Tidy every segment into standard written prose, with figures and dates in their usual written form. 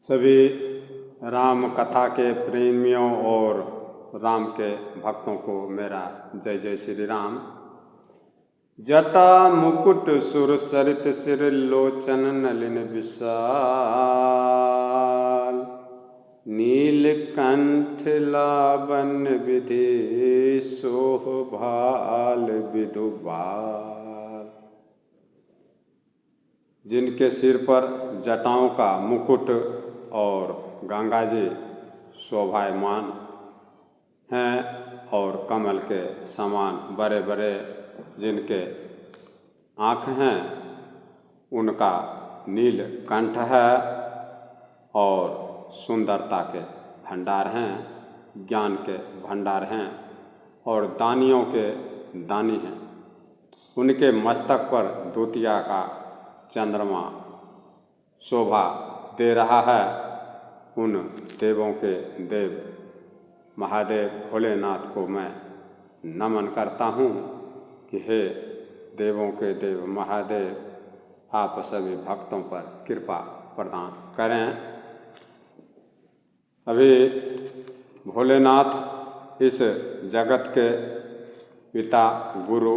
सभी राम कथा के प्रेमियों और राम के भक्तों को मेरा जय जय श्री राम। जटा मुकुट सुर सरित सिर लोचन नलिन विशाल, नीलकंठ लावण्य विधि शोभाल विदुबाल। जिनके सिर पर जटाओं का मुकुट और गंगा जी शोभायमान हैं और कमल के समान बड़े बड़े जिनके आँख हैं, उनका नील कंठ है और सुंदरता के भंडार हैं, ज्ञान के भंडार हैं और दानियों के दानी हैं। उनके मस्तक पर दूतिया का चंद्रमा शोभा दे रहा है। उन देवों के देव महादेव भोलेनाथ को मैं नमन करता हूँ कि हे देवों के देव महादेव, आप सभी भक्तों पर कृपा प्रदान करें। अभी भोलेनाथ इस जगत के पिता, गुरु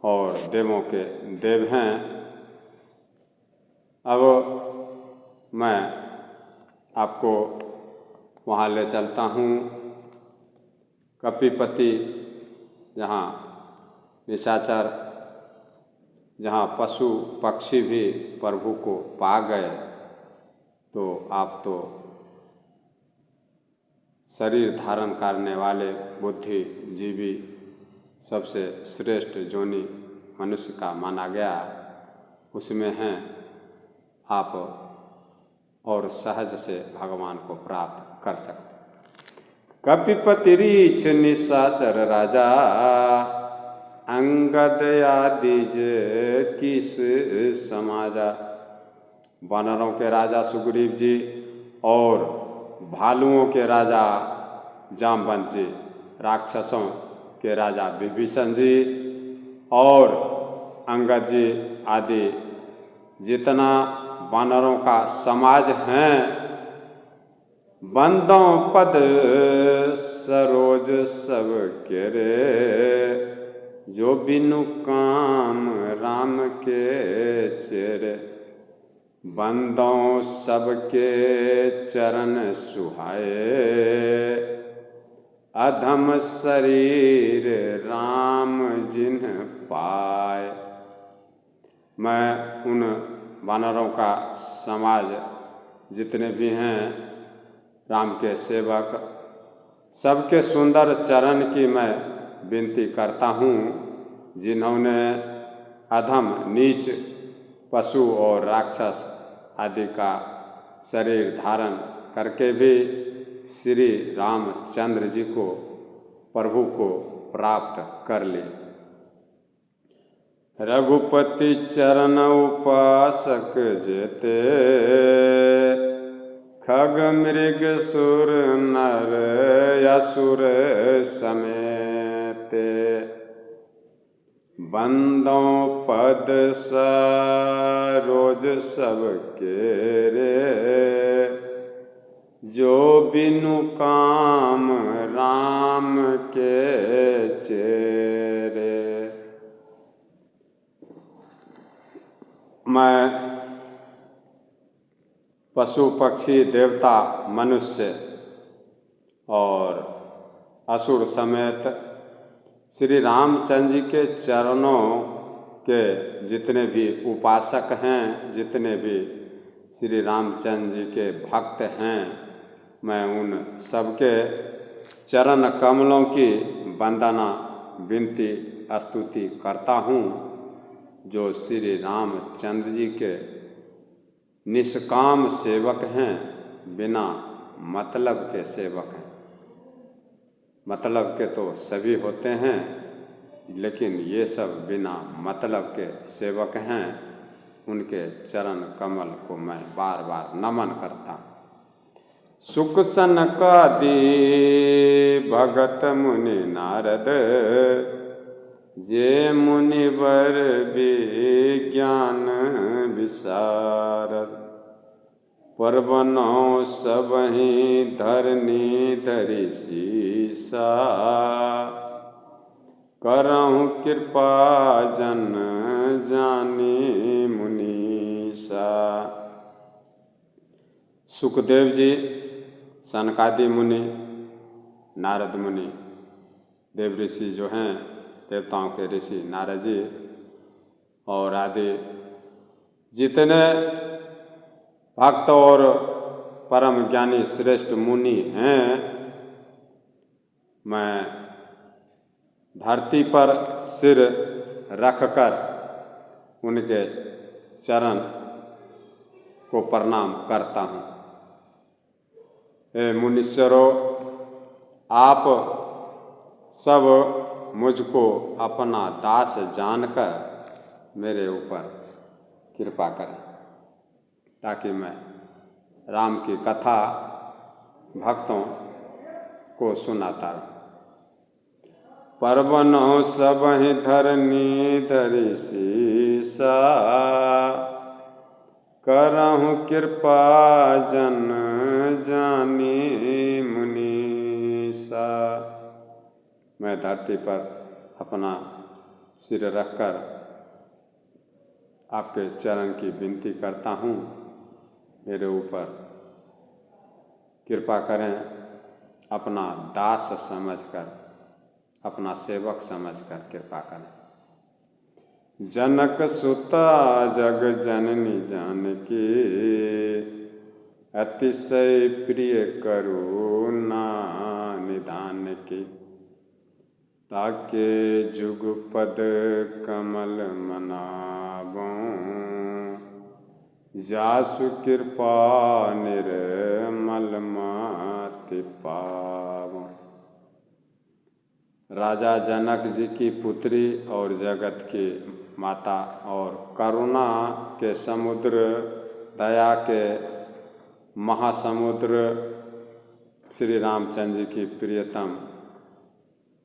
और देवों के देव हैं। अब मैं आपको वहाँ ले चलता हूँ कपिपति, जहाँ निशाचर, जहाँ पशु पक्षी भी प्रभु को पा गए, तो आप तो शरीर धारण करने वाले बुद्धिजीवी सबसे श्रेष्ठ जोनि मनुष्य का माना गया, उसमें हैं आप और सहज से भगवान को प्राप्त कर सकते। कपिपति रीछ निशाचर राजा, अंगद आदि जे किस समाजा। वानरों के राजा सुग्रीव जी और भालुओं के राजा जामवंत जी, राक्षसों के राजा विभीषण जी और अंगद जी आदि जितना वानरों का समाज हैं, बंदों पद सरोज सब के रे, जो बिनु काम राम के चेरे। बंदों सबके चरण सुहाए, अधम शरीर राम जिन पाए। मैं उन वानरों का समाज जितने भी हैं, राम के सेवक, सबके सुंदर चरण की मैं विनती करता हूँ, जिन्होंने अधम नीच पशु और राक्षस आदि का शरीर धारण करके भी श्री रामचंद्र जी को, प्रभु को प्राप्त कर ली। रघुपति चरण उपासक जेते, खग मृग सुर नर असुर समेते। बंदों पद सरोज सब के रे, जो बिनु काम राम के चेरे। मैं पशु पक्षी देवता मनुष्य और असुर समेत श्री रामचंद्र जी के चरणों के जितने भी उपासक हैं, जितने भी श्री रामचंद्र जी के भक्त हैं, मैं उन सबके चरण कमलों की वंदना विनती स्तुति करता हूँ, जो श्री रामचंद्र जी के निष्काम सेवक हैं, बिना मतलब के सेवक हैं। मतलब के तो सभी होते हैं, लेकिन ये सब बिना मतलब के सेवक हैं। उनके चरण कमल को मैं बार बार नमन करता हूँ। सुख सनकादि भगत मुनि नारद, जे मुनिवर विज्ञान विशारद। परबनौ सबहि धरनी धरि सीसा, करहु कृपा जन जानी मुनीसा। सुखदेव जी, सनकादि मुनि, नारद मुनि, देव ऋषि जो हैं, देवताओं के ऋषि नारद जी और आदि जितने भक्त और परम ज्ञानी श्रेष्ठ मुनि हैं, मैं धरती पर सिर रखकर उनके चरण को प्रणाम करता हूँ। हे मुनीश्वरों, आप सब मुझको अपना दास जानकर मेरे ऊपर कृपा करें, ताकि मैं राम की कथा भक्तों को सुनाता रहूं। परबनौ सबहि धरनी धरि सीसा, करहु कृपा जन जानी मुनीसा। मैं धरती पर अपना सिर रखकर आपके चरण की विनती करता हूँ, मेरे ऊपर कृपा करें, अपना दास समझकर, अपना सेवक समझकर कृपा करें। जनक सुता जग जननी जानकी, अतिशय प्रिय करुणा निधान की। ताके जुगपद कमल मनावों, जासु कृपा निर्मल माति पावों। राजा जनक जी की पुत्री और जगत की माता और करुणा के समुद्र, दया के महासमुद्र श्री रामचंद्र जी की प्रियतम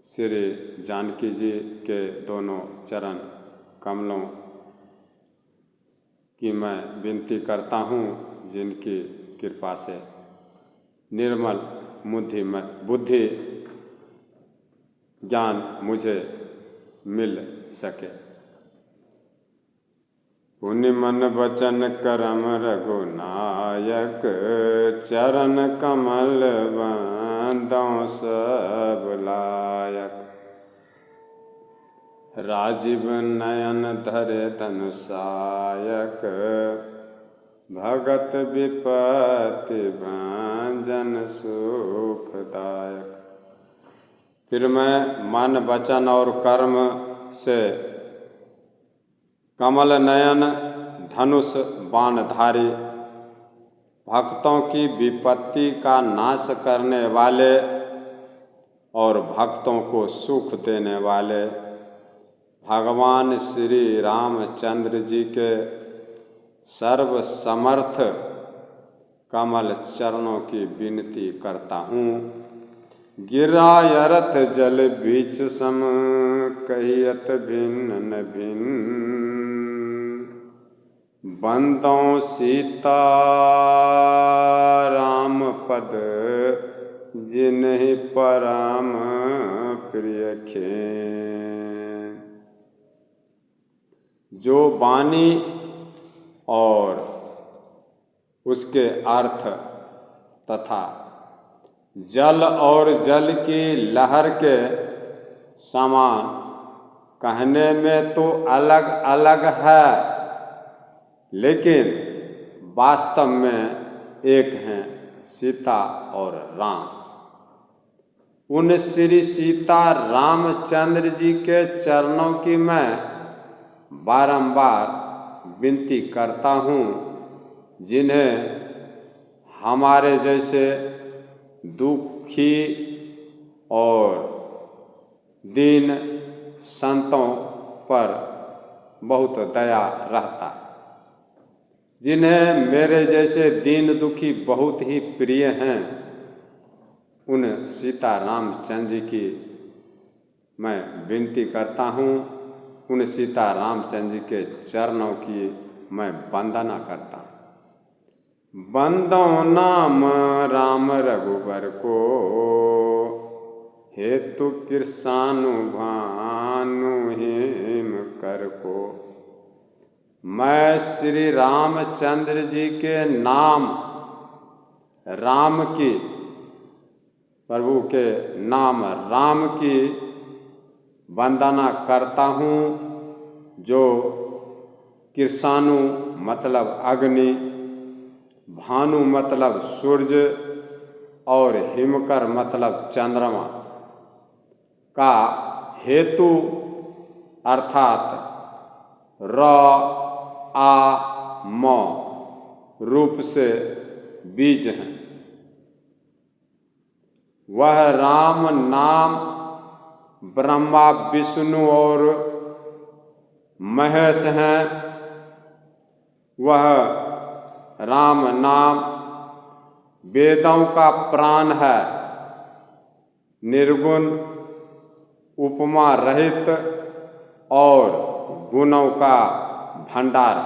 श्री जानकी जी के दोनों चरण कमलों की मैं विनती करता हूँ, जिनकी कृपा से निर्मल बुद्धि ज्ञान मुझे मिल सके। पुनि मन वचन करम रघुनायक, चरण कमल बंदौ सब लायक। राजीव नयन धरे धनुषायक, भगत विपत्ति भंजन सुखदायक। फिर मैं मन वचन और कर्म से कमल नयन धनुष बाणधारी, भक्तों की विपत्ति का नाश करने वाले और भक्तों को सुख देने वाले भगवान श्री रामचंद्र जी के सर्व समर्थ कमल चरणों की विनती करता हूँ। गिरायरथ जल बीच सम, कहियत भिन्न न भिन्न। बंदौ सीता राम पद, जिन्हि परम प्रिय खेन। जो वाणी और उसके अर्थ तथा जल और जल की लहर के समान कहने में तो अलग अलग है, लेकिन वास्तव में एक हैं सीता और राम। उन श्री सीता रामचंद्र जी के चरणों की मैं बारंबार विनती करता हूँ, जिन्हें हमारे जैसे दुखी और दीन संतों पर बहुत दया रहता है, जिन्हें मेरे जैसे दीन दुखी बहुत ही प्रिय हैं। उन सीता रामचंद्र जी की मैं विनती करता हूँ, उन सीता रामचंद्र जी के चरणों की मैं वंदना करता हूँ। बंदो नाम राम रघुबर को, हेतु कृषानु भानु हेम कर को। मैं श्री रामचंद्र जी के नाम, राम की, प्रभु के नाम राम की वंदना करता हूँ, जो कृषानु मतलब अग्नि, भानु मतलब सूर्य और हिमकर मतलब चंद्रमा का हेतु अर्थात र आ म रूप से बीज हैं। वह राम नाम ब्रह्मा विष्णु और महेश हैं। वह राम नाम वेदों का प्राण है, निर्गुण, उपमा रहित और गुणों का भंडार।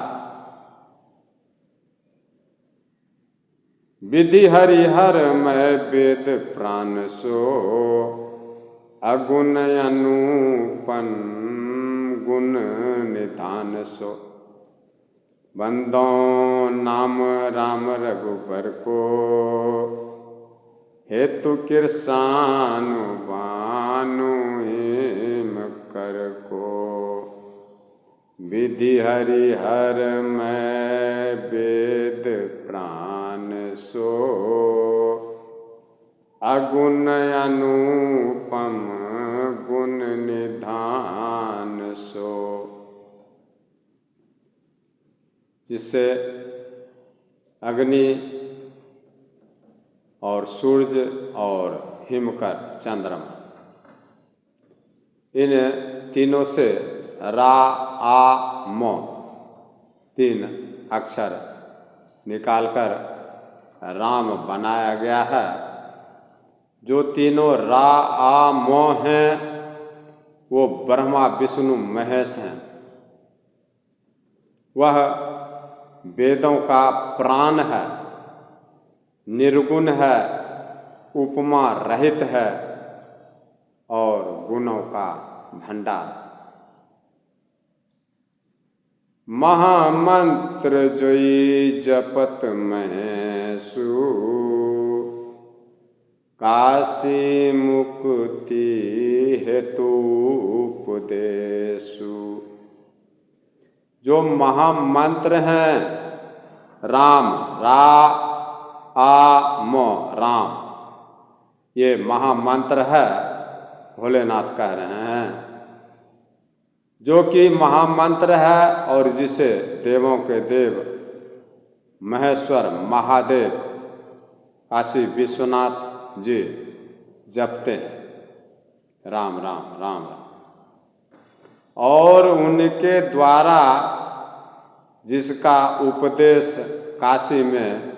विधि हरिहर मैं वेद प्राण सो, अगुण अनुपन गुण निधान सो। बंदो नाम राम रघुबर को, हेतु कृषानु भानु हेम कर को। विधि हरिहर मैं वेद प्राण सो, अगुण अनुपम गुण निधान सो। जिससे अग्नि और सूर्य और हिमकर चंद्रमा, इन तीनों से रा आ म तीन अक्षर निकालकर राम बनाया गया है। जो तीनों रा आ म हैं वो ब्रह्मा विष्णु महेश हैं। वह वेदों का प्राण है, निर्गुण है, उपमा रहित है और गुणों का भंडार। महामंत्र जोई जपत महेशु, काशी मुक्ति हेतु उपदेशु। जो महामंत्र हैं राम, रा आ म राम, ये महामंत्र है, भोलेनाथ कह रहे हैं, जो कि महामंत्र है और जिसे देवों के देव महेश्वर महादेव काशी विश्वनाथ जी जपते हैं। राम राम राम राम। और उनके द्वारा जिसका उपदेश काशी में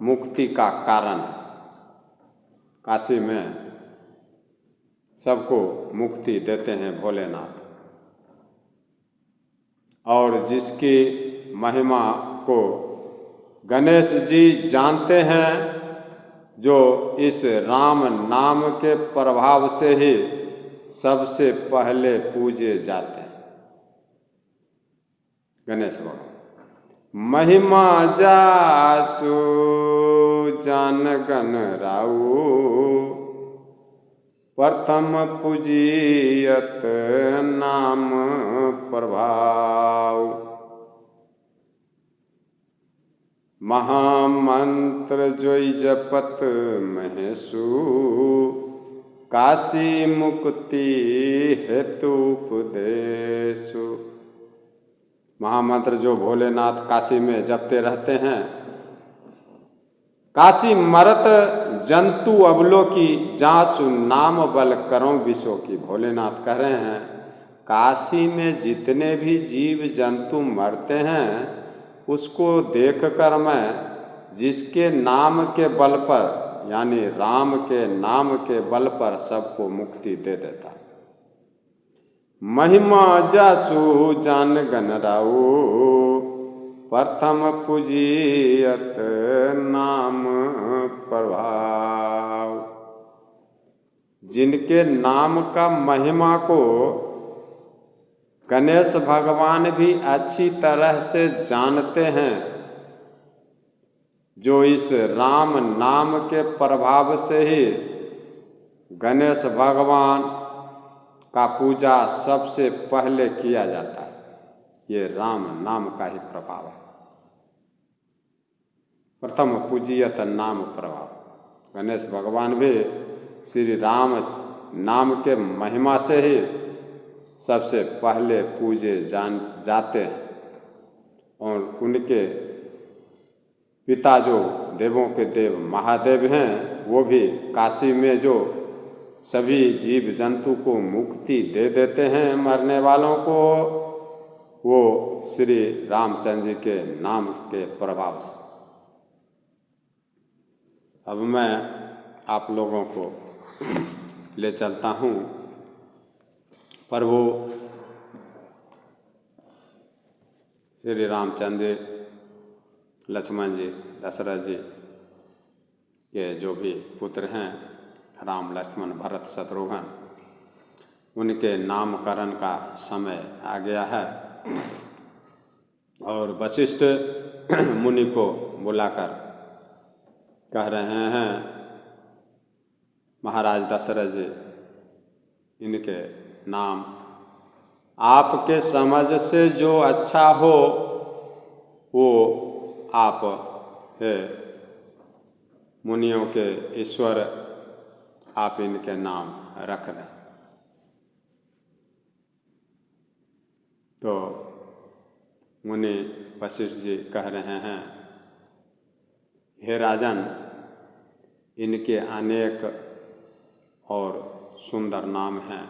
मुक्ति का कारण है, काशी में सबको मुक्ति देते हैं भोलेनाथ। और जिसकी महिमा को गणेश जी जानते हैं, जो इस राम नाम के प्रभाव से ही सबसे पहले पूजे जाते हैं। गणेश भगवान महिमा जासु जान गण राऊ, प्रथम पूजियत नाम प्रभाव। महामंत्र जोई जपत महेशु, काशी मुक्ति हेतु उपदेशु। महामंत्र जो भोलेनाथ काशी में जपते रहते हैं, काशी मरत जंतु अबलो की जांचु नाम बल करो विषो की। भोलेनाथ कह रहे हैं काशी में जितने भी जीव जंतु मरते हैं उसको देखकर मैं जिसके नाम के बल पर, यानी राम के नाम के बल पर सबको मुक्ति दे देता। महिमा जासु जान गण राऊ, प्रथम पूजियत जिनके नाम का महिमा को गणेश भगवान भी अच्छी तरह से जानते हैं, जो इस राम नाम के प्रभाव से ही गणेश भगवान का पूजा सबसे पहले किया जाता है। ये राम नाम का ही प्रभाव है। प्रथम पूजियत नाम प्रभाव। गणेश भगवान भी श्री राम नाम के महिमा से ही सबसे पहले पूजे जाते हैं। और उनके पिता जो देवों के देव महादेव हैं, वो भी काशी में जो सभी जीव जंतु को मुक्ति दे देते हैं मरने वालों को, वो श्री रामचंद्र जी के नाम के प्रभाव से। अब मैं आप लोगों को ले चलता हूँ प्रभु श्री रामचंद्र, लक्ष्मण जी, दशरथ जी के जो भी पुत्र हैं, राम लक्ष्मण भरत शत्रुघ्न, उनके नामकरण का समय आ गया है। और वशिष्ठ मुनि को बुलाकर कह रहे हैं, महाराज दशरथ जी, इनके नाम आपके समझ से जो अच्छा हो वो आप है मुनियों के ईश्वर, आप इनके नाम रख दें। तो मुनि वशिष्ठ जी कह रहे हैं, हे राजन, इनके अनेक और सुंदर नाम हैं,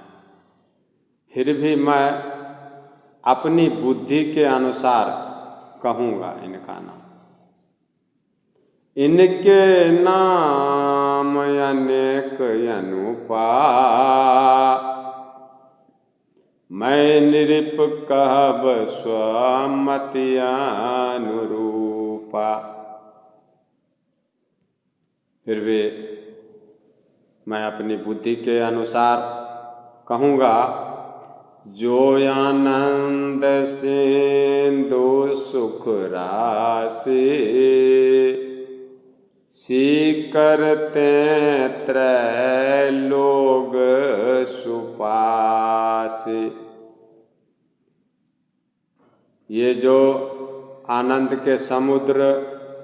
फिर भी मैं अपनी बुद्धि के अनुसार कहूँगा इनका नाम। इनके नाम अनेक अनुपा, मैं निरिप कहब स्वमति अनुरूपा। फिर भी मैं अपनी बुद्धि के अनुसार कहूँगा, जो आनंद सिंधु सुख राशि, करते त्रैलोक सुपासी। ये जो आनंद के समुद्र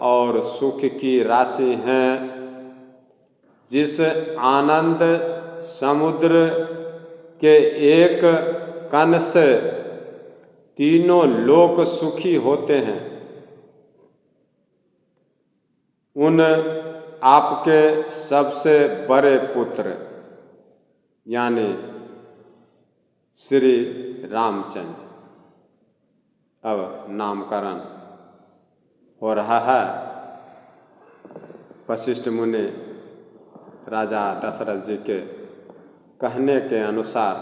और सुख की राशि हैं, जिस आनंद समुद्र के एक कण से तीनों लोक सुखी होते हैं, उन आपके सबसे बड़े पुत्र यानी श्री रामचंद्र अब नामकरण हो रहा है। वशिष्ठ मुनि राजा दशरथ जी के कहने के अनुसार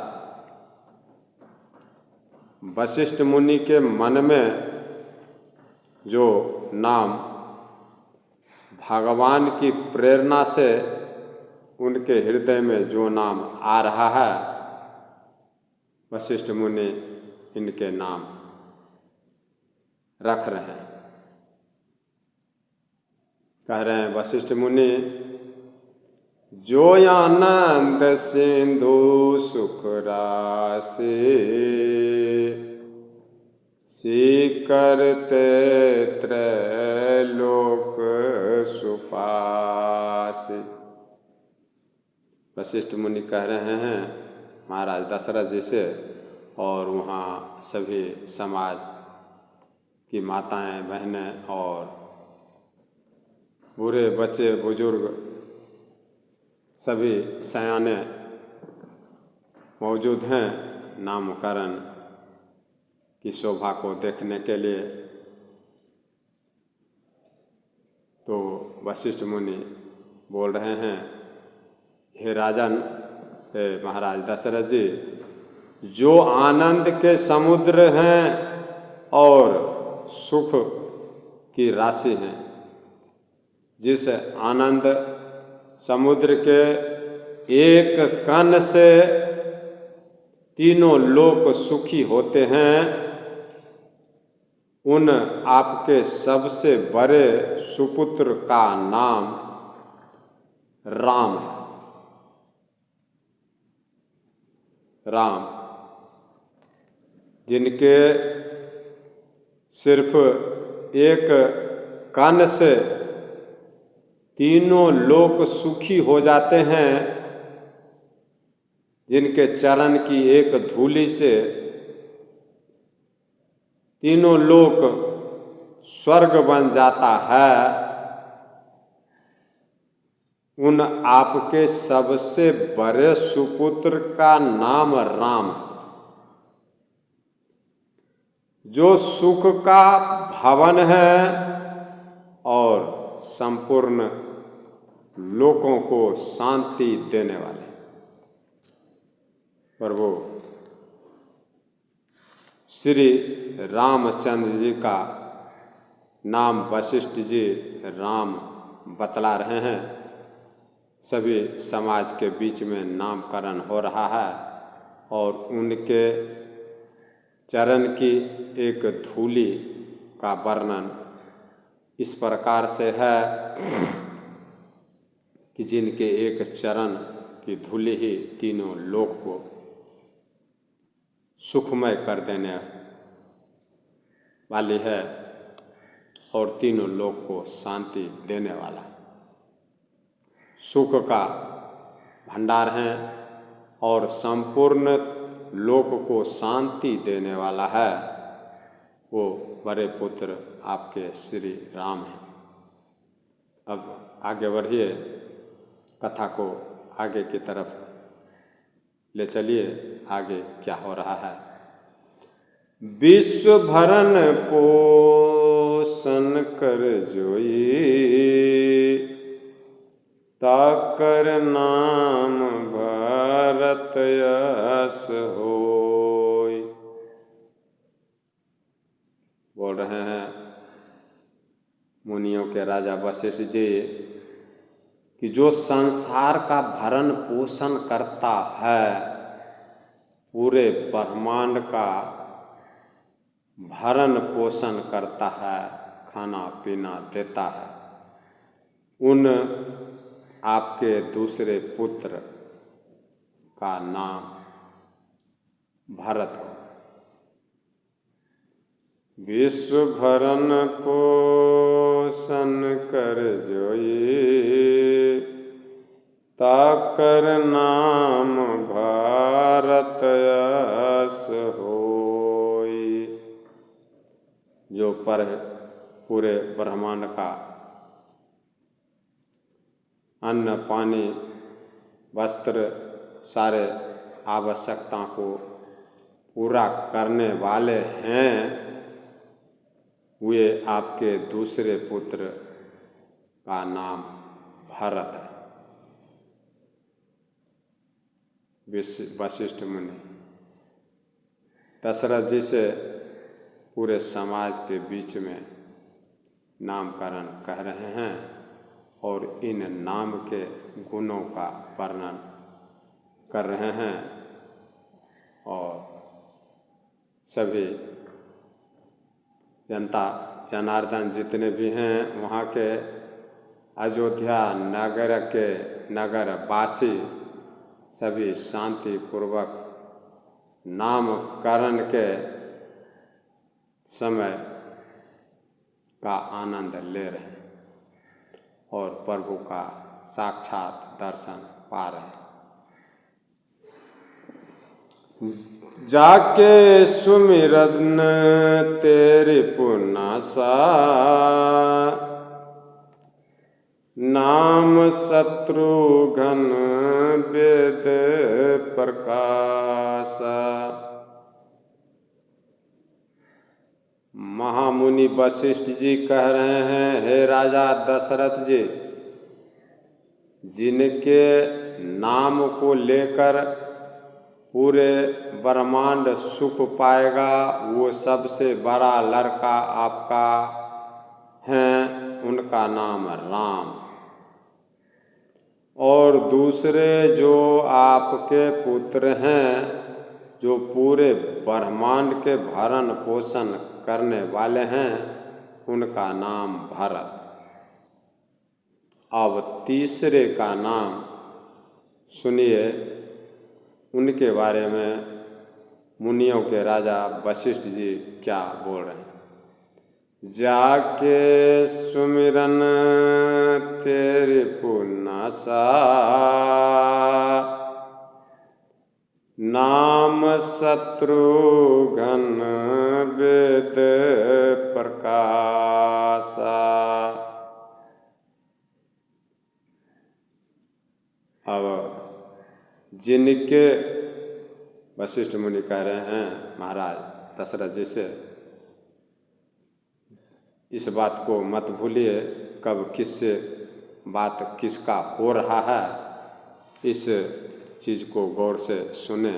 वशिष्ठ मुनि के मन में जो नाम भगवान की प्रेरणा से उनके हृदय में जो नाम आ रहा है, वशिष्ठ मुनि इनके नाम रख रहे हैं। कह रहे हैं वशिष्ठ मुनि, जो आनंद सिंधु सुख राशि, करते त्रैलोक सुपासी। वशिष्ठ मुनि कह रहे हैं महाराज दशरथ जी से और वहाँ सभी समाज की माताएं, बहनें और बूढ़े बच्चे बुजुर्ग सभी सयाने मौजूद हैं नामकरण की शोभा को देखने के लिए। तो वशिष्ठ मुनि बोल रहे हैं, हे राजन, हे महाराज दशरथ जी, जो आनंद के समुद्र हैं और सुख की राशि हैं, जिस आनंद समुद्र के एक कण से तीनों लोक सुखी होते हैं, उन आपके सबसे बड़े सुपुत्र का नाम राम है। राम, जिनके सिर्फ एक कण से तीनों लोक सुखी हो जाते हैं, जिनके चरण की एक धूलि से तीनों लोक स्वर्ग बन जाता है, उन आपके सबसे बड़े सुपुत्र का नाम राम है, जो सुख का भवन है और संपूर्ण लोकों को शांति देने वाले। प्रभु श्री रामचंद्र जी का नाम वशिष्ठ जी राम बतला रहे हैं। सभी समाज के बीच में नामकरण हो रहा है और उनके चरण की एक धूलि का वर्णन इस प्रकार से है कि जिनके एक चरण की धूलि ही तीनों लोक को सुखमय कर देने वाली है और तीनों लोक को शांति देने वाला सुख का भंडार है और संपूर्ण लोक को शांति देने वाला है। वो बड़े पुत्र आपके श्री राम हैं। अब आगे बढ़िए, कथा को आगे की तरफ ले चलिए। आगे क्या हो रहा है। विश्व भरण पोषण कर जोई, ताकर नाम भरत यश होय। बोल रहे हैं मुनियों के राजा वशिष्ठ जी कि जो संसार का भरण पोषण करता है, पूरे ब्रह्मांड का भरण पोषण करता है, खाना पीना देता है, उन आपके दूसरे पुत्र का नाम भरत हो। विश्व भरण पोषण कर जोई, ताकर नाम भारत यश होई। जो पर पूरे ब्रह्मांड का अन्न पानी वस्त्र सारे आवश्यकता को पूरा करने वाले हैं, वे आपके दूसरे पुत्र का नाम भरत है। वशिष्ठ मुनि दशरथ जी से पूरे समाज के बीच में नामकरण कह रहे हैं और इन नाम के गुणों का वर्णन कर रहे हैं और सभी जनता जनार्दन जितने भी हैं वहाँ के अयोध्या नगर के नगरवासी सभी शांति पूर्वक नामकरण के समय का आनंद ले रहे हैं और प्रभु का साक्षात दर्शन पा रहे हैं। जाके सुमिरन तेरी पुनासा, नाम शत्रुघ्न वेद प्रकाशा। महामुनि वशिष्ठ जी कह रहे हैं, हे राजा दशरथ जी, जिनके नाम को लेकर पूरे ब्रह्मांड सुख पाएगा, वो सबसे बड़ा लड़का आपका है, उनका नाम राम। और दूसरे जो आपके पुत्र हैं, जो पूरे ब्रह्मांड के भरण पोषण करने वाले हैं, उनका नाम भरत। अब तीसरे का नाम सुनिए, उनके बारे में मुनियों के राजा वशिष्ठ जी क्या बोल रहे हैं। जाके सुमिरन तेरी पुनासा, नाम शत्रुघ्न वेद प्रकाशा। अब जिनके वशिष्ठ मुनि कह रहे हैं महाराज दशरथ जी से, इस बात को मत भूलिए, कब किससे बात किसका हो रहा है, इस चीज़ को गौर से सुने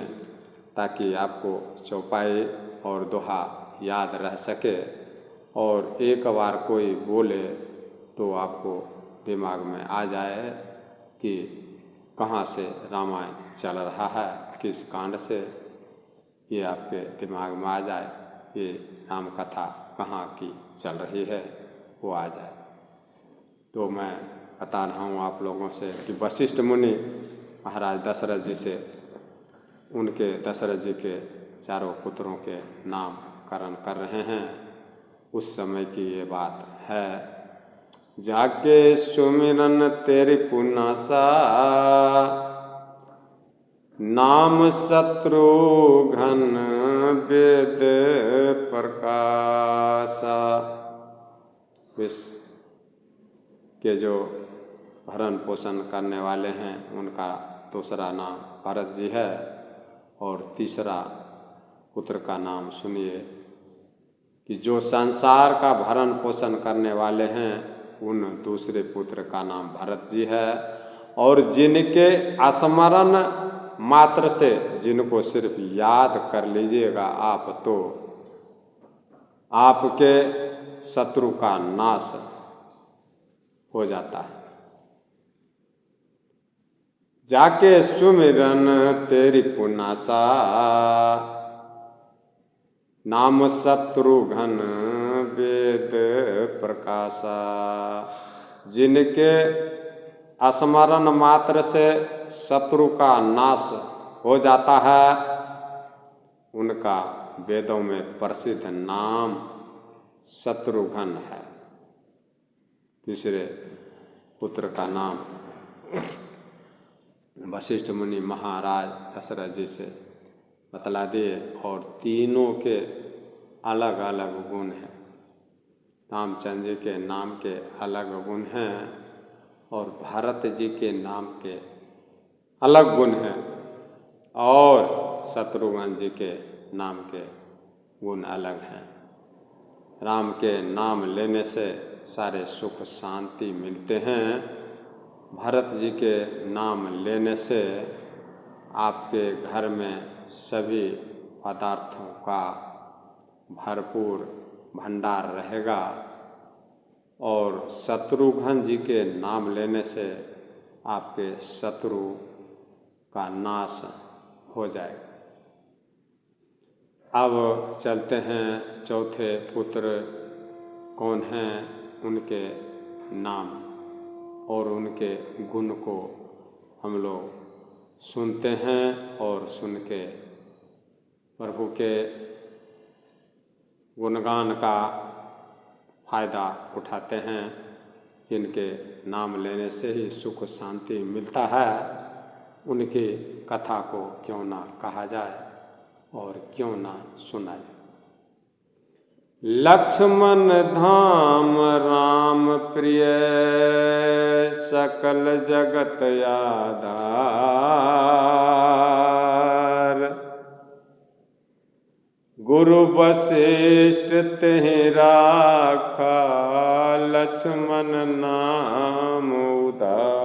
ताकि आपको चौपाई और दोहा याद रह सके, और एक बार कोई बोले तो आपको दिमाग में आ जाए कि कहाँ से रामायण चल रहा है, किस कांड से, ये आपके दिमाग में आ जाए, ये राम कथा कहाँ की चल रही है वो आ जाए। तो मैं बता रहा हूँ आप लोगों से कि वशिष्ठ मुनि महाराज दशरथ जी से उनके दशरथ जी के चारों पुत्रों के नामकरण कर रहे हैं। उस समय की ये बात है। जाके सुमिरन तेरी पुनासा, नाम शत्रुघ्न वेद प्रकाशा। विश्व के जो भरण पोषण करने वाले हैं उनका दूसरा नाम भरत जी है, और तीसरा पुत्र का नाम सुनिए कि जो संसार का भरण पोषण करने वाले हैं उन दूसरे पुत्र का नाम भरत जी है, और जिनके स्मरण मात्र से, जिनको सिर्फ याद कर लीजिएगा आप, तो आपके शत्रु का नाश हो जाता है। जाके सुमिरन तेरी पुनासा, नाम शत्रुघ्न वेद प्रकाशा। जिनके स्मरण मात्र से शत्रु का नाश हो जाता है, उनका वेदों में प्रसिद्ध नाम शत्रुघ्न है। तीसरे पुत्र का नाम वशिष्ठ मुनि महाराज दशरथ जी से बतला दिए, और तीनों के अलग अलग गुण हैं। रामचंद्र जी के नाम के अलग गुण हैं और भरत जी के नाम के अलग गुण हैं, और शत्रुघ्न जी के नाम के गुण अलग हैं। राम के नाम लेने से सारे सुख शांति मिलते हैं। भरत जी के नाम लेने से आपके घर में सभी पदार्थों का भरपूर भंडार रहेगा, और शत्रुघ्न जी के नाम लेने से आपके शत्रु का नाश हो जाएगा। अब चलते हैं चौथे पुत्र कौन हैं, उनके नाम और उनके गुण को हम लोग सुनते हैं, और सुन के प्रभु के गुणगान का फायदा उठाते हैं। जिनके नाम लेने से ही सुख शांति मिलता है, उनकी कथा को क्यों ना कहा जाए और क्यों ना सुना जाए। लक्ष्मण धाम राम प्रिय, सकल जगत आधार। गुरु वशिष्ठ तेहि राखा, लक्ष्मण नाम उदार।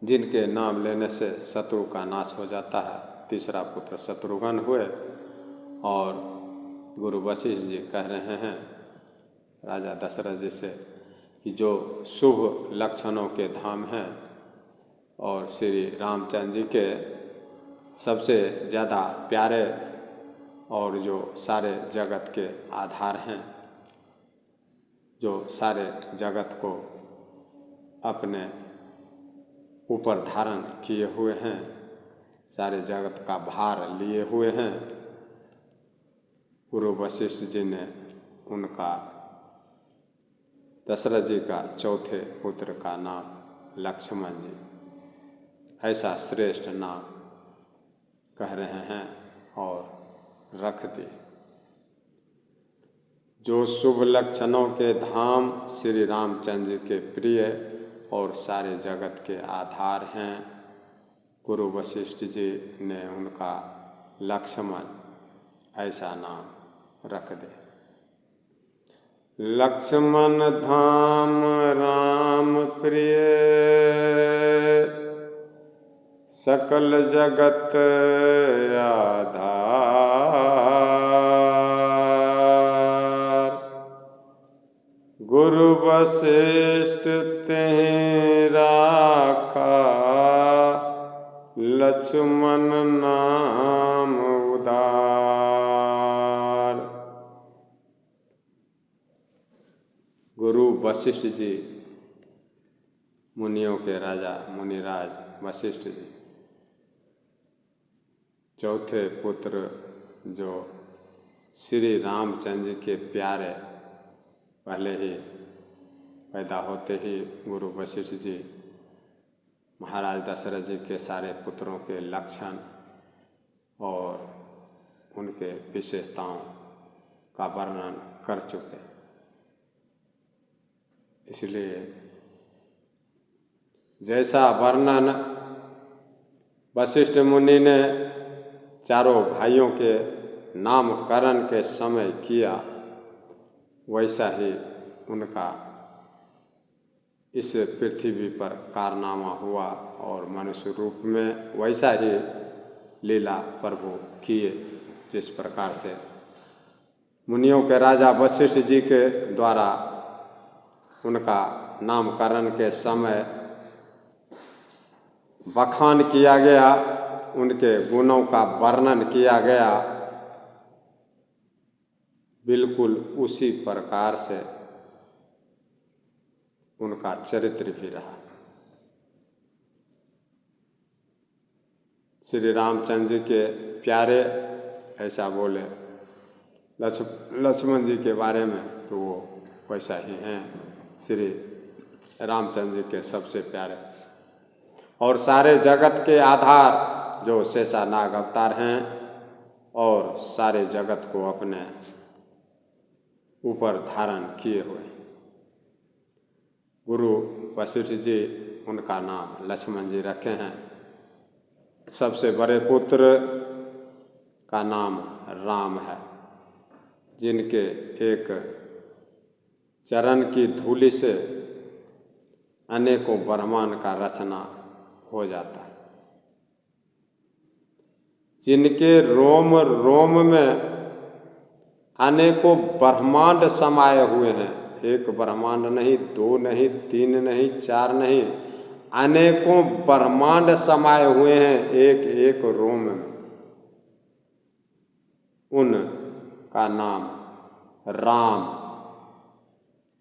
जिनके नाम लेने से शत्रु का नाश हो जाता है, तीसरा पुत्र शत्रुघ्न हुए, और गुरु वशिष्ठ जी कह रहे हैं राजा दशरथ जी से कि जो शुभ लक्षणों के धाम हैं और श्री रामचंद्र जी के सबसे ज़्यादा प्यारे और जो सारे जगत के आधार हैं, जो सारे जगत को अपने ऊपर धारण किए हुए हैं, सारे जगत का भार लिए हुए हैं, गुरु वशिष्ठ जी ने उनका दशरथ जी का चौथे पुत्र का नाम लक्ष्मण जी ऐसा श्रेष्ठ नाम कह रहे हैं और रख दिए। जो शुभ लक्षणों के धाम श्री रामचंद्र जी के प्रिय और सारे जगत के आधार हैं, गुरु वशिष्ठ जी ने उनका लक्ष्मण ऐसा नाम रख दे। लक्ष्मण धाम राम प्रिय, सकल जगत आधार। गुरु वशिष्ठ तेहि राखा, लक्ष्मण नाम उदार। गुरु वशिष्ठ जी मुनियों के राजा मुनिराज वशिष्ठ जी चौथे पुत्र जो श्री रामचंद्र जी के प्यारे, पहले ही पैदा होते ही गुरु वशिष्ठ जी महाराज दशरथ जी के सारे पुत्रों के लक्षण और उनके विशेषताओं का वर्णन कर चुके। इसलिए जैसा वर्णन वशिष्ठ मुनि ने चारों भाइयों के नामकरण के समय किया, वैसा ही उनका इस पृथ्वी पर कारनामा हुआ और मनुष्य रूप में वैसा ही लीला प्रभु किए, जिस प्रकार से मुनियों के राजा वशिष्ठ जी के द्वारा उनका नामकरण के समय बखान किया गया, उनके गुणों का वर्णन किया गया, बिल्कुल उसी प्रकार से उनका चरित्र भी रहा। श्री रामचंद्र जी के प्यारे ऐसा बोले लक्ष्मण जी के बारे में, तो वो वैसा ही हैं, श्री रामचंद्र जी के सबसे प्यारे और सारे जगत के आधार जो शेषानाग अवतार हैं और सारे जगत को अपने ऊपर धारण किए हुए। गुरु वशिष्ठ जी उनका नाम लक्ष्मण जी रखे हैं। सबसे बड़े पुत्र का नाम राम है, जिनके एक चरण की धूलि से अनेकों ब्रह्मांड का रचना हो जाता है, जिनके रोम रोम में अनेकों ब्रह्मांड समाये हुए हैं। एक ब्रह्मांड नहीं, दो नहीं, तीन नहीं, चार नहीं, अनेकों ब्रह्मांड समाये हुए हैं एक एक रोम में। उनका नाम राम,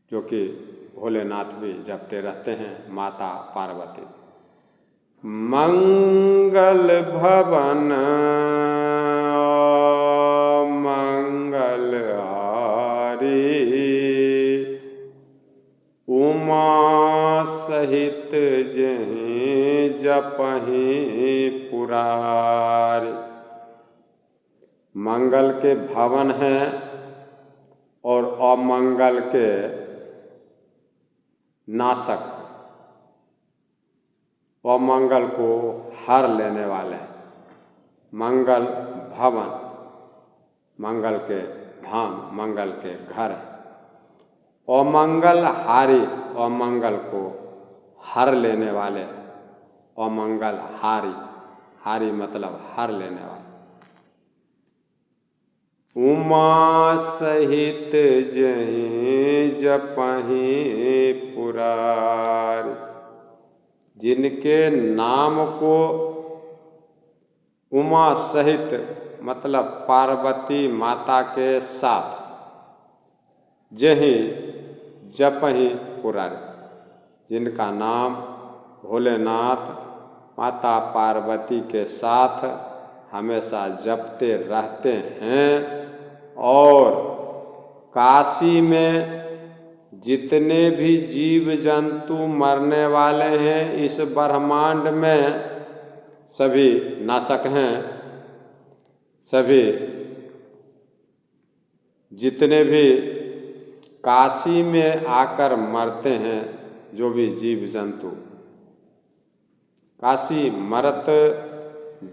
जो कि भोलेनाथ भी जपते रहते हैं, माता पार्वती। मंगल भवन मंगलहारी, उमा सहित जहीं जपहीं पुरारी। मंगल के भवन हैं और अमंगल के नाशक, अमंगल को हर लेने वाले। मंगल भवन, मंगल के धाम, मंगल के घर। अमंगल हारी, अमंगल को हर लेने वाले, अमंगल हारी, हारी मतलब हर लेने वाले। उमा सहित जहीं जपहीं पुरारी। जिनके नाम को उमा सहित मतलब पार्वती माता के साथ जहीं जपहीं पुरारी, जिनका नाम भोलेनाथ माता पार्वती के साथ हमेशा जपते रहते हैं। और काशी में जितने भी जीव जंतु मरने वाले हैं इस ब्रह्मांड में सभी नाशक हैं। सभी जितने भी काशी में आकर मरते हैं, जो भी जीव जंतु, काशी मरत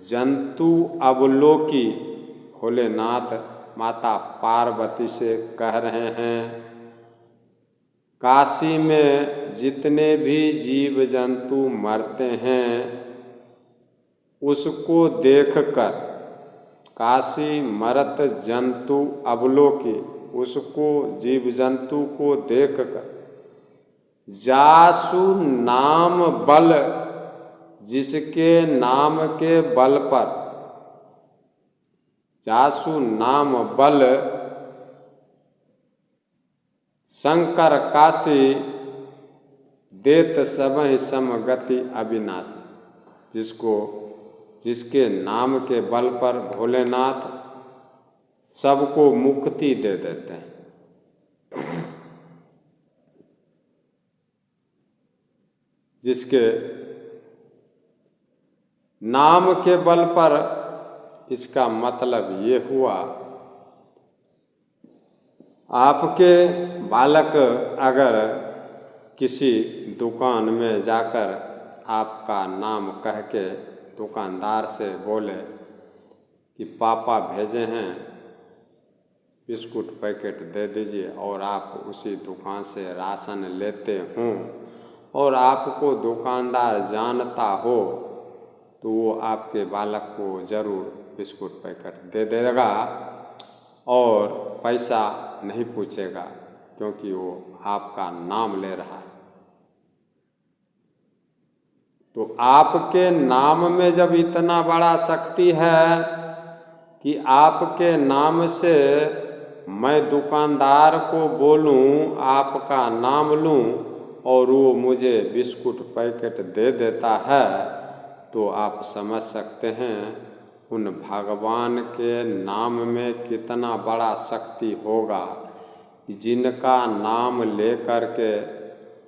जंतु अवलोकी भोलेनाथ माता पार्वती से कह रहे हैं। काशी में जितने भी जीव जंतु मरते हैं उसको देखकर, काशी मरत जंतु अवलोकी, उसको जीव जंतु को देखकर, जासु नाम बल, जिसके नाम के बल पर, जासु नाम बल शंकर काशी देत सबहि समगति अविनाशी। जिसके नाम के बल पर भोलेनाथ सबको मुक्ति दे देते हैं। जिसके नाम के बल पर, इसका मतलब ये हुआ आपके बालक अगर किसी दुकान में जाकर आपका नाम कह के दुकानदार से बोले कि पापा भेजे हैं बिस्कुट पैकेट दे दीजिए, और आप उसी दुकान से राशन लेते हों और आपको दुकानदार जानता हो, तो वो आपके बालक को ज़रूर बिस्कुट पैकेट दे देगा और पैसा नहीं पूछेगा, क्योंकि वो आपका नाम ले रहा है। तो आपके नाम में जब इतना बड़ा शक्ति है कि आपके नाम से मैं दुकानदार को बोलूं, आपका नाम लूं और वो मुझे बिस्कुट पैकेट दे देता है, तो आप समझ सकते हैं उन भगवान के नाम में कितना बड़ा शक्ति होगा। जिनका नाम लेकर के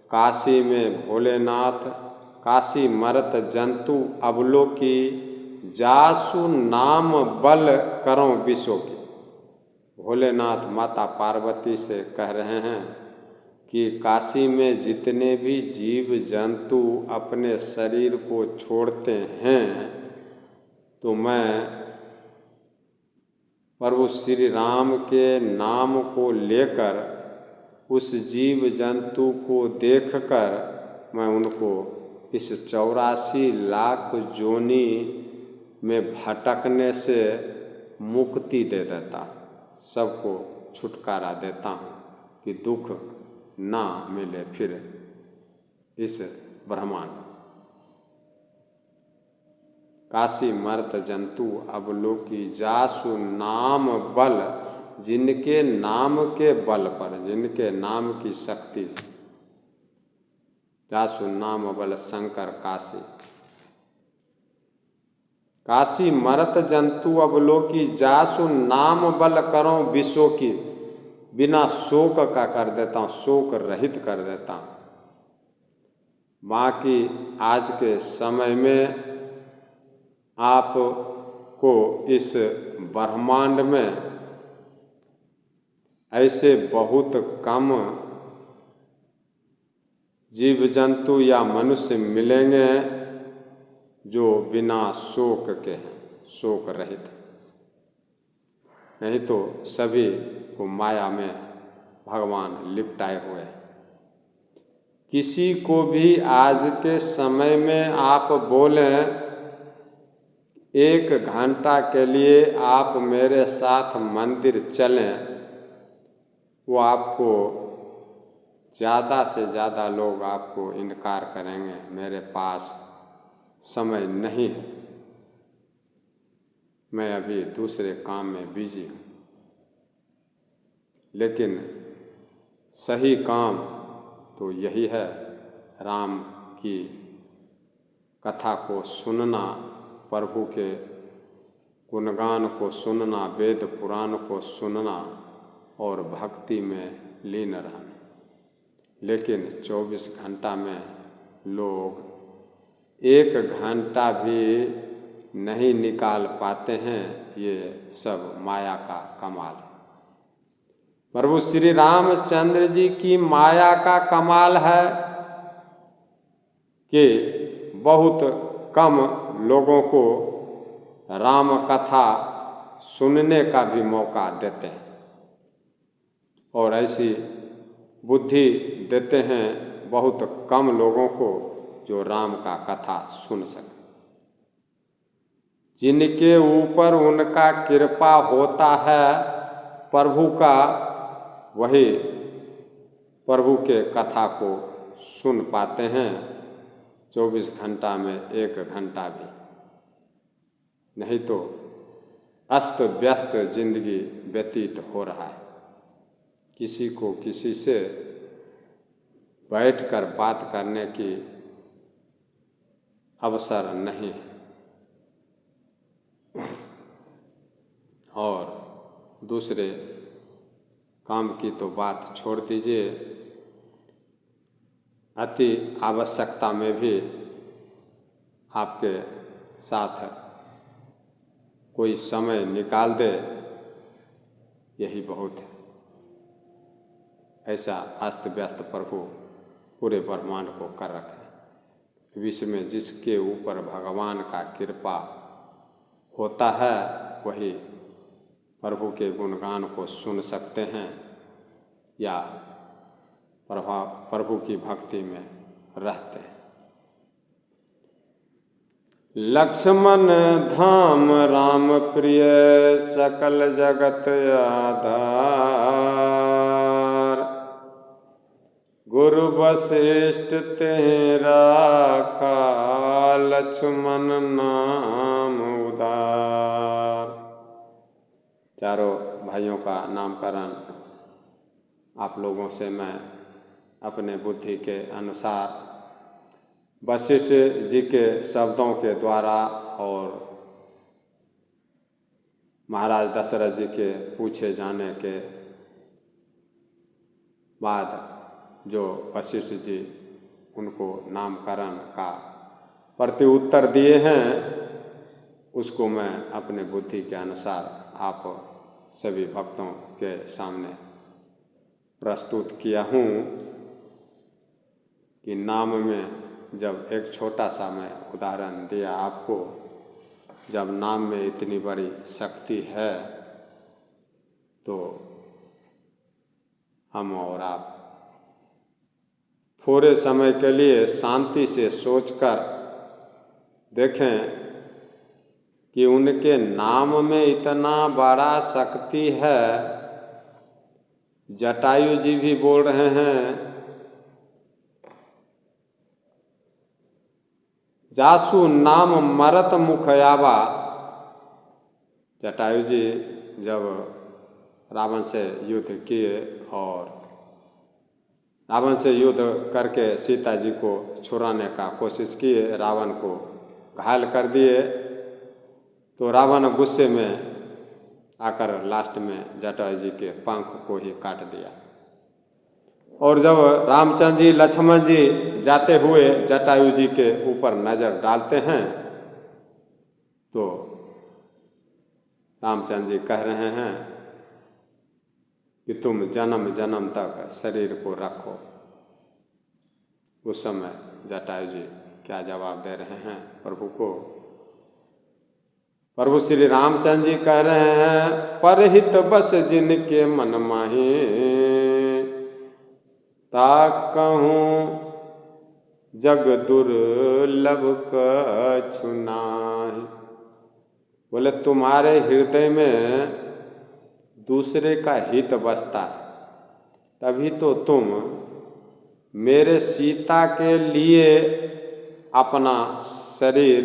काशी में भोलेनाथ, काशी मरत जंतु अवलोकी, जासु नाम बल करो विश्व की। भोलेनाथ माता पार्वती से कह रहे हैं कि काशी में जितने भी जीव जंतु अपने शरीर को छोड़ते हैं, तो मैं प्रभु श्री राम के नाम को लेकर उस जीव जंतु को देखकर मैं उनको इस 84 लाख जोनी में भटकने से मुक्ति दे देता, सबको छुटकारा देता हूँ कि दुख ना मिले फिर इस ब्रह्मांड। काशी मर्त जंतु अवलोकी, जासु नाम बल, जिनके नाम के बल पर, जिनके नाम की शक्ति से, जासु नाम बल शंकर काशी। काशी मरत जंतु अवलोकी, जासु नाम बल करो विशो की। बिना शोक का कर देता हूँ, शोक रहित कर देता हूँ। बाकी आज के समय में आपको इस ब्रह्मांड में ऐसे बहुत कम जीव जंतु या मनुष्य मिलेंगे जो बिना शोक के हैं, शोक रहित। नहीं तो सभी को माया में भगवान लिपटाए हुए हैं। किसी को भी आज के समय में आप बोलें 1 घंटा के लिए आप मेरे साथ मंदिर चलें, वो आपको ज़्यादा से ज़्यादा लोग आपको इनकार करेंगे, मेरे पास समय नहीं है, मैं अभी दूसरे काम में बिजी हूँ। लेकिन सही काम तो यही है, राम की कथा को सुनना, प्रभु के गुणगान को सुनना, वेद पुराण को सुनना और भक्ति में लीन रहना। लेकिन 24 घंटा में लोग 1 घंटा भी नहीं निकाल पाते हैं। ये सब माया का कमाल। प्रभु श्री रामचंद्र जी की माया का कमाल है कि बहुत कम लोगों को राम कथा सुनने का भी मौका देते हैं और ऐसी बुद्धि देते हैं बहुत कम लोगों को जो राम का कथा सुन सके। जिनके ऊपर उनका कृपा होता है प्रभु का, वही प्रभु के कथा को सुन पाते हैं 24 घंटा में 1 घंटा भी। नहीं तो अस्त व्यस्त जिंदगी व्यतीत हो रहा है। किसी को किसी से बैठकर बात करने की अवसर नहीं है। और दूसरे काम की तो बात छोड़ दीजिए, अति आवश्यकता में भी आपके साथ कोई समय निकाल दे, यही बहुत है। ऐसा अस्त व्यस्त प्रभु पूरे ब्रह्मांड को कर रखे। विश्व में जिसके ऊपर भगवान का कृपा होता है वही प्रभु के गुणगान को सुन सकते हैं या प्रभु की भक्ति में रहते हैं। लक्ष्मण धाम राम प्रिय सकल जगत आधार, गुरु वशिष्ठ तेरा का लक्ष्मण नाम उदार। चारों भाइयों का नामकरण आप लोगों से मैं अपने बुद्धि के अनुसार वशिष्ठ जी के शब्दों के द्वारा और महाराज दशरथ जी के पूछे जाने के बाद जो वशिष्ठ जी उनको नामकरण का प्रत्युत्तर दिए हैं, उसको मैं अपने बुद्धि के अनुसार आप सभी भक्तों के सामने प्रस्तुत किया हूँ कि नाम में जब एक छोटा सा मैं उदाहरण दिया आपको, जब नाम में इतनी बड़ी शक्ति है तो हम और आप थोड़े समय के लिए शांति से सोचकर देखें कि उनके नाम में इतना बड़ा शक्ति है। जटायु जी भी बोल रहे हैं, जासु नाम मरत मुख आवा। जटायु जी जब रावण से युद्ध किए और रावण से युद्ध करके सीता जी को छुड़ाने का कोशिश किए, रावण को घायल कर दिए, तो रावण गुस्से में आकर लास्ट में जटायु जी के पंख को ही काट दिया। और जब रामचंद्र जी लक्ष्मण जी जाते हुए जटायु जी के ऊपर नज़र डालते हैं तो रामचंद्र जी कह रहे हैं कि तुम जन्म जन्म तक शरीर को रखो। उस समय जटायु जी क्या जवाब दे रहे हैं प्रभु को? प्रभु श्री रामचंद्र जी कह रहे हैं, परहित बस जिनके मन माही, ता कहूँ जग दुर्लभ कछु नाहि। बोले तुम्हारे हृदय में दूसरे का हित बसता है, तभी तो तुम मेरे सीता के लिए अपना शरीर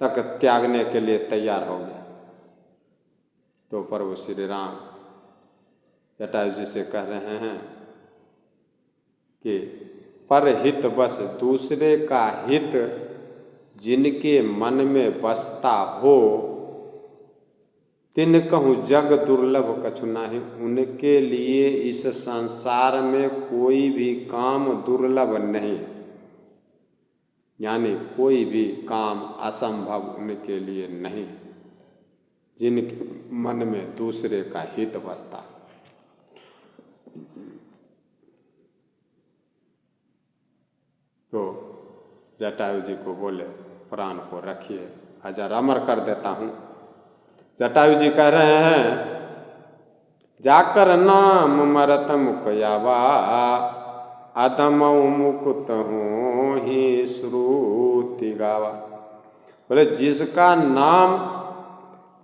तक त्यागने के लिए तैयार हो गया। तो प्रभु श्री राम जटायु जी से कह रहे हैं कि परहित बस दूसरे का हित जिनके मन में बसता हो, तिन कहूँ जग दुर्लभ कछु नाही। उनके लिए इस संसार में कोई भी काम दुर्लभ नहीं, यानी कोई भी काम असंभव उनके लिए नहीं, जिनके मन में दूसरे का हित बसता। तो जटायु जी को बोले प्राण को रखिए, हजार अमर कर देता हूँ। जटायु जी कह रहे हैं जाकर नाम मरत मुख यावा, अधम मुकुत हूँ ही श्रुति गावा। बोले जिसका नाम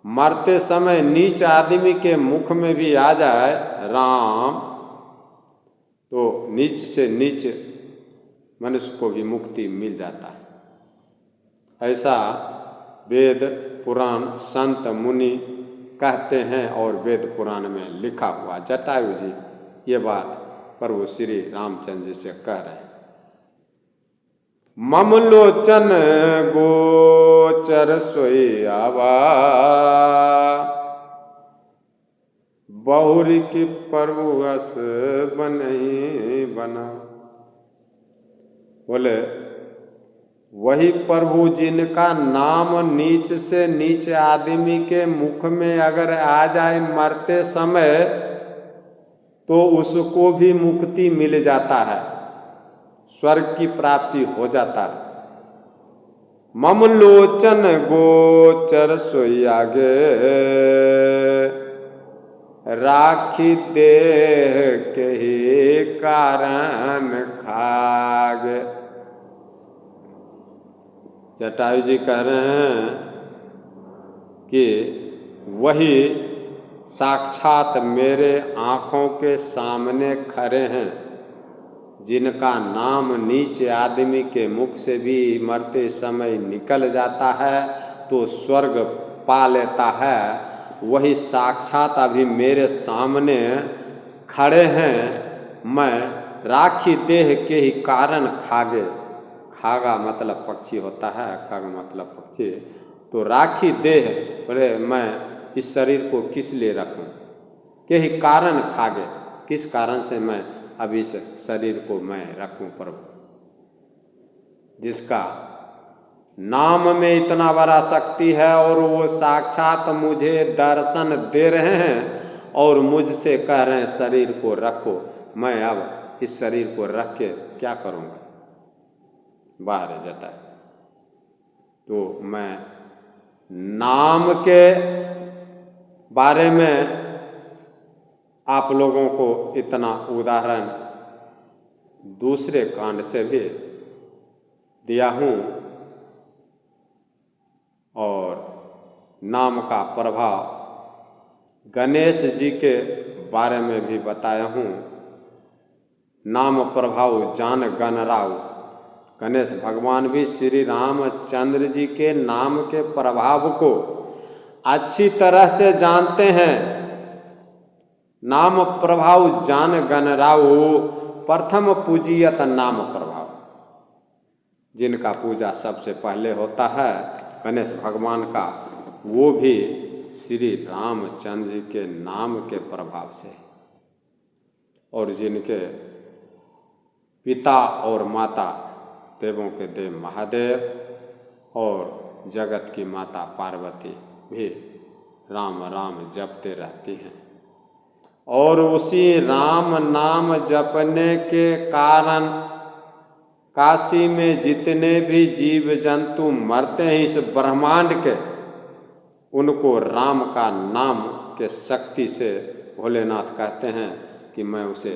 मरते समय नीच आदमी के मुख में भी आ जाए राम, तो नीच से नीच मनुष्य को भी मुक्ति मिल जाता है। ऐसा वेद पुराण संत मुनि कहते हैं और वेद पुराण में लिखा हुआ। जटायु जी ये बात प्रभु श्री रामचंद्र जी से कह रहे हैं। ममलोचन गोचर सोई आवा, बहुरी की प्रभु अस बनई बना। बोले वही प्रभु जिनका नाम नीच से नीच आदमी के मुख में अगर आ जाए मरते समय, तो उसको भी मुक्ति मिल जाता है, स्वर्ग की प्राप्ति हो जाता है। ममलोचन गोचर सोई आगे, राखी देह के ही कारण खागे। जटायु जी कह रहे हैं कि वही साक्षात मेरे आँखों के सामने खड़े हैं, जिनका नाम नीच आदमी के मुख से भी मरते समय निकल जाता है तो स्वर्ग पा लेता है। वही साक्षात अभी मेरे सामने खड़े हैं। मैं राखी देह के ही कारण खागे, खागा मतलब पक्षी होता है, खाग मतलब पक्षी। तो राखी देह बोले मैं इस शरीर को किस लिए रखूं, के ही कारण खागे, किस कारण से मैं अब इस शरीर को मैं रखूं प्रभु, जिसका नाम में इतना बड़ा शक्ति है और वो साक्षात मुझे दर्शन दे रहे हैं और मुझसे कह रहे हैं शरीर को रखो। मैं अब इस शरीर को रख के क्या करूँगा, बाहर जाता है। तो मैं नाम के बारे में आप लोगों को इतना उदाहरण दूसरे कांड से भी दिया हूँ और नाम का प्रभाव गणेश जी के बारे में भी बताया हूँ। नाम प्रभाव जान गणराव, गणेश भगवान भी श्री रामचंद्र जी के नाम के प्रभाव को अच्छी तरह से जानते हैं। नाम प्रभाव जान गणराव, प्रथम पूजियत नाम प्रभाव। जिनका पूजा सबसे पहले होता है गणेश भगवान का, वो भी श्री रामचंद्र जी के नाम के प्रभाव से। और जिनके पिता और माता देवों के देव महादेव और जगत की माता पार्वती भी राम राम जपते रहती हैं। और उसी राम नाम जपने के कारण काशी में जितने भी जीव जंतु मरते हैं इस ब्रह्मांड के, उनको राम का नाम के शक्ति से भोलेनाथ कहते हैं कि मैं उसे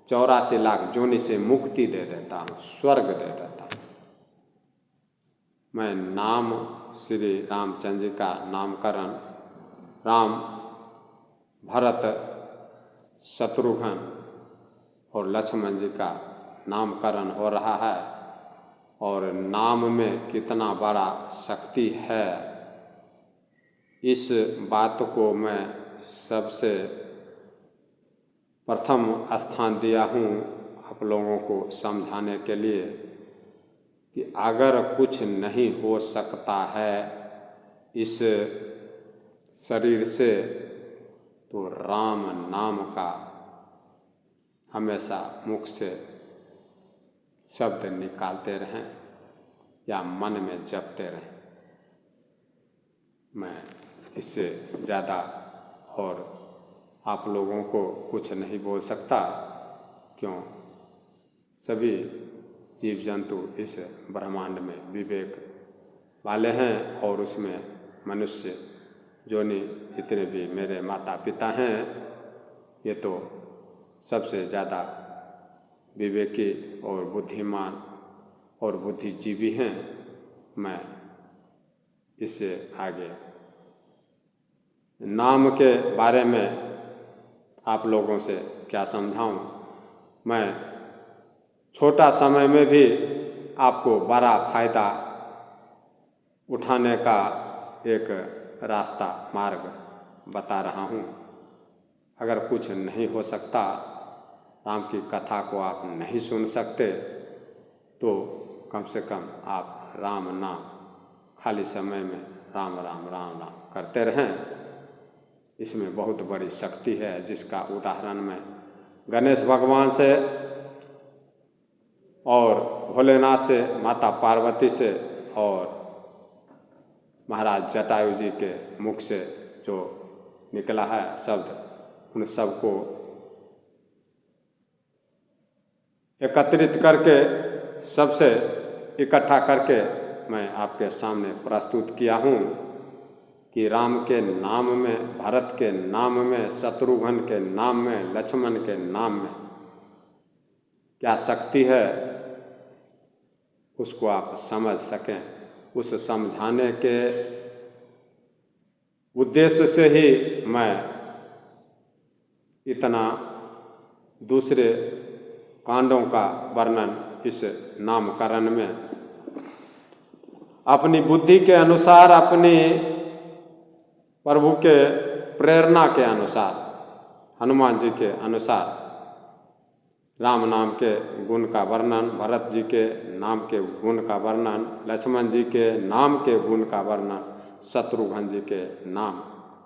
84 लाख जोनि से मुक्ति दे देता हूँ, स्वर्ग दे देता हूँ। मैं नाम श्री रामचंद्र जी का नामकरण राम, भरत, शत्रुघ्न और लक्ष्मण जी का नामकरण हो रहा है। और नाम में कितना बड़ा शक्ति है, इस बात को मैं सबसे प्रथम स्थान दिया हूँ आप लोगों को समझाने के लिए कि अगर कुछ नहीं हो सकता है इस शरीर से, तो राम नाम का हमेशा मुख से शब्द निकालते रहें या मन में जपते रहें। मैं इससे ज़्यादा और आप लोगों को कुछ नहीं बोल सकता, क्यों सभी जीव जंतु इस ब्रह्मांड में विवेक वाले हैं और उसमें मनुष्य जोनि जितने भी मेरे माता पिता हैं, ये तो सबसे ज़्यादा विवेकी और बुद्धिमान और बुद्धिजीवी हैं। मैं इससे आगे नाम के बारे में आप लोगों से क्या समझाऊं। मैं छोटा समय में भी आपको बड़ा फायदा उठाने का एक रास्ता मार्ग बता रहा हूँ। अगर कुछ नहीं हो सकता, राम की कथा को आप नहीं सुन सकते, तो कम से कम आप राम नाम खाली समय में राम राम राम राम करते रहें। इसमें बहुत बड़ी शक्ति है, जिसका उदाहरण मैं गणेश भगवान से और भोलेनाथ से, माता पार्वती से और महाराज जटायु जी के मुख से जो निकला है शब्द, उन सबको एकत्रित करके सबसे इकट्ठा करके मैं आपके सामने प्रस्तुत किया हूँ कि राम के नाम में, भरत के नाम में, शत्रुघ्न के नाम में, लक्ष्मण के नाम में क्या शक्ति है, उसको आप समझ सकें। उस समझाने के उद्देश्य से ही मैं इतना दूसरे कांडों का वर्णन इस नामकरण में अपनी बुद्धि के अनुसार, अपनी प्रभु के प्रेरणा के अनुसार, हनुमान जी के अनुसार राम नाम के गुण का वर्णन, भरत जी के नाम के गुण का वर्णन, लक्ष्मण जी के नाम के गुण का वर्णन, शत्रुघ्न जी के नाम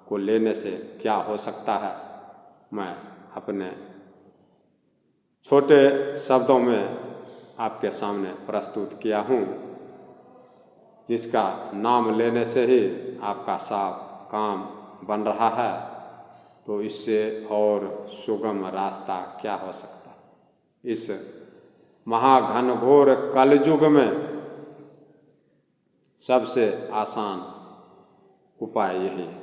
को लेने से क्या हो सकता है, मैं अपने छोटे शब्दों में आपके सामने प्रस्तुत किया हूँ, जिसका नाम लेने से ही आपका सब काम बन रहा है। तो इससे और सुगम रास्ता क्या हो सकता है। इस महाघनघोर कलयुग में सबसे आसान उपाय यही है।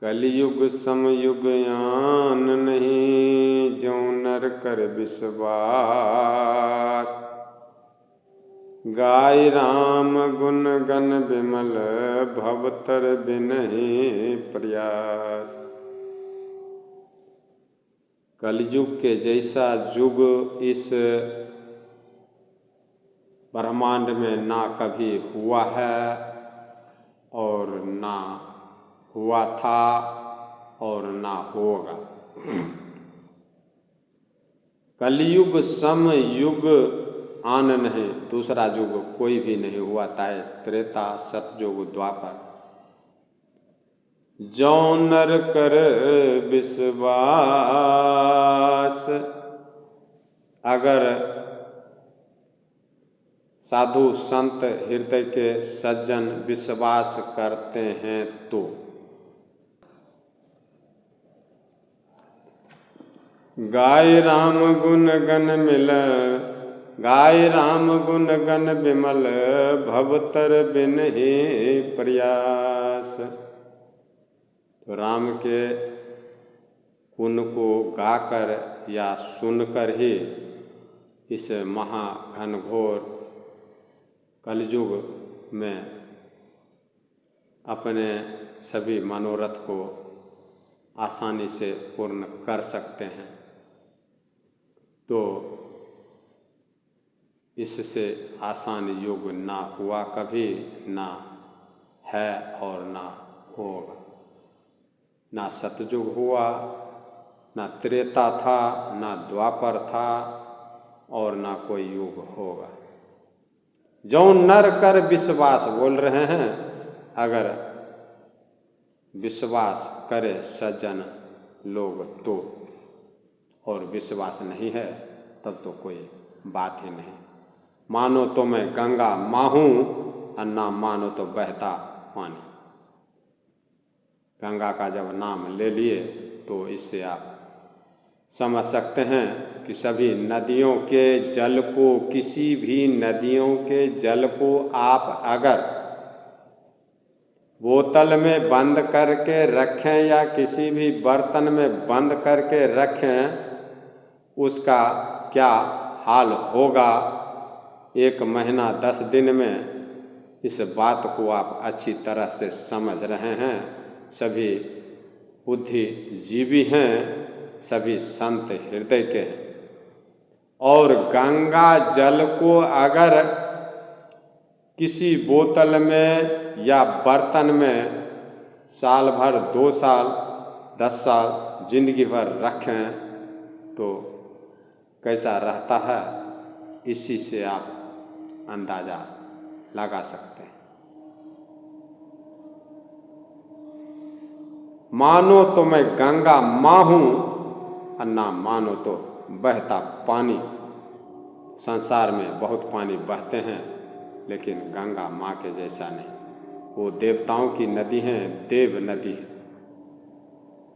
कलयुग समयुग आन नहीं, जो नर कर विश्वास। गाय राम गुण गण विमल, भवतर बिनहि प्रयास। कलयुग के जैसा युग इस ब्रह्मांड में ना कभी हुआ है और ना हुआ था और ना होगा। कलयुग सम युग आन नहीं, दूसरा युग कोई भी नहीं हुआ, चाहे त्रेता सतयुग द्वापर। जो नर कर विश्वास, अगर साधु संत हृदय के सज्जन विश्वास करते हैं तो गाय राम गुण गण मिल, गाय राम गुण गण विमल, भवतर बिनहि प्रयास। तो राम के गुण को गाकर या सुनकर ही इस महाघनघोर कलयुग में अपने सभी मनोरथ को आसानी से पूर्ण कर सकते हैं। तो इससे आसान युग ना हुआ कभी, ना है और ना होगा। ना सतयुग हुआ, ना त्रेता था, ना द्वापर था और ना कोई युग होगा। जो नर कर विश्वास बोल रहे हैं, अगर विश्वास करे सज्जन लोग तो, और विश्वास नहीं है तब तो कोई बात ही नहीं। मानो तो मैं गंगा माँ हूँ और ना मानो तो बहता पानी। गंगा का जब नाम ले लिए तो इससे आप समझ सकते हैं कि सभी नदियों के जल को, किसी भी नदियों के जल को आप अगर बोतल में बंद करके रखें या किसी भी बर्तन में बंद करके रखें, उसका क्या हाल होगा 1 महीना 10 दिन में, इस बात को आप अच्छी तरह से समझ रहे हैं। सभी बुद्धिजीवी हैं, सभी संत हृदय के हैं। और गंगा जल को अगर किसी बोतल में या बर्तन में साल भर, 2 साल, 10 साल, जिंदगी भर रखें तो कैसा रहता है, इसी से आप अंदाज़ा लगा सकते हैं। मानो तो मैं गंगा माँ हूँ और ना मानो तो बहता पानी। संसार में बहुत पानी बहते हैं, लेकिन गंगा माँ के जैसा नहीं। वो देवताओं की नदी है, देव नदी है,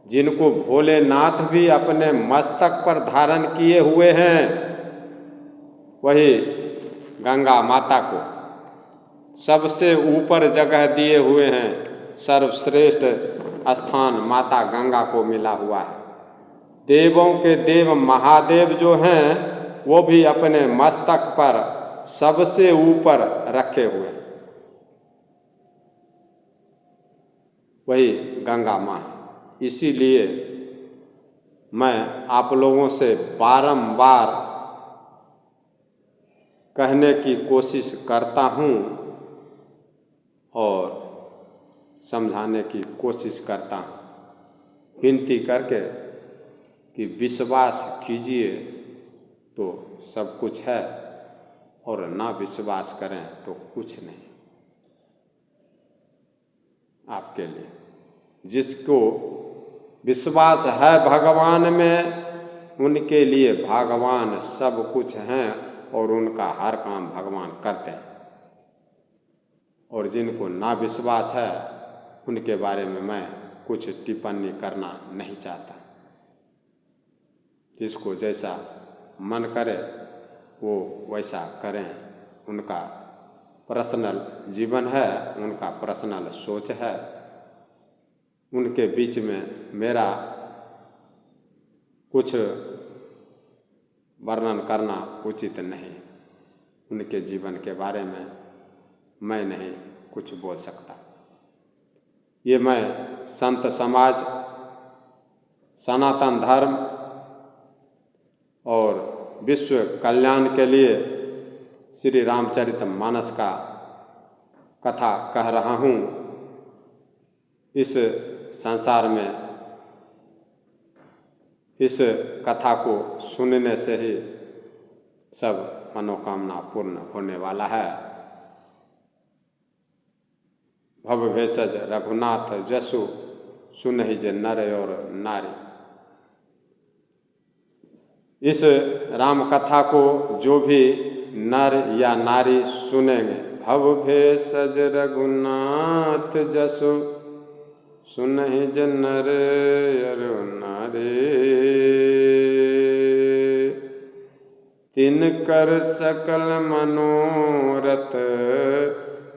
जिनको भोलेनाथ भी अपने मस्तक पर धारण किए हुए हैं। वही गंगा माता को सबसे ऊपर जगह दिए हुए हैं। सर्वश्रेष्ठ स्थान माता गंगा को मिला हुआ है। देवों के देव महादेव जो हैं, वो भी अपने मस्तक पर सबसे ऊपर रखे हुए, वही गंगा माँ है। इसीलिए मैं आप लोगों से बारंबार कहने की कोशिश करता हूँ और समझाने की कोशिश करता हूँ, विनती करके कि विश्वास कीजिए तो सब कुछ है, और ना विश्वास करें तो कुछ नहीं आपके लिए। जिसको विश्वास है भगवान में, उनके लिए भगवान सब कुछ हैं और उनका हर काम भगवान करते हैं। और जिनको ना विश्वास है, उनके बारे में मैं कुछ टिप्पणी करना नहीं चाहता। जिसको जैसा मन करे वो वैसा करें। उनका पर्सनल जीवन है, उनका पर्सनल सोच है। उनके बीच में मेरा कुछ वर्णन करना उचित नहीं। उनके जीवन के बारे में मैं नहीं कुछ बोल सकता। ये मैं संत समाज, सनातन धर्म और विश्व कल्याण के लिए श्री रामचरितमानस का कथा कह रहा हूँ। इस संसार में इस कथा को सुनने से ही सब मनोकामना पूर्ण होने वाला है। भव भेषज रघुनाथ जसु, सुनहि जे नर और नारी। इस राम कथा को जो भी नर या नारी सुनेंगे, भव भेषज रघुनाथ जसु, सुनहि जे नर और नारी। तिनकर सकल मनोरथ,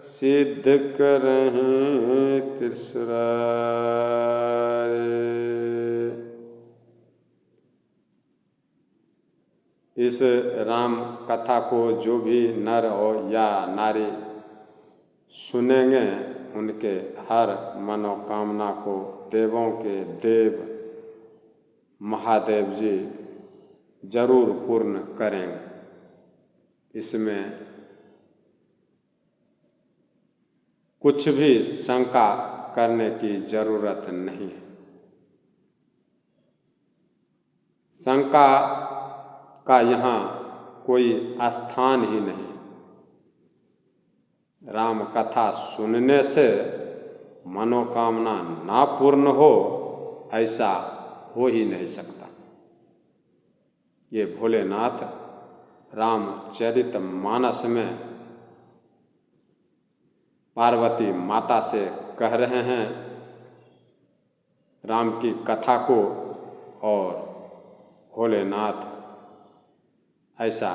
सिद्ध करहिं त्रिसुरारी। इस राम कथा को जो भी नर हो या नारी सुनेंगे उनके हर मनोकामना को देवों के देव महादेव जी जरूर पूर्ण करेंगे। इसमें कुछ भी शंका करने की जरूरत नहीं है। शंका का यहाँ कोई स्थान ही नहीं। राम कथा सुनने से मनोकामना ना पूर्ण हो, ऐसा हो ही नहीं सकता। ये भोलेनाथ रामचरितमानस में पार्वती माता से कह रहे हैं राम की कथा को, और भोलेनाथ ऐसा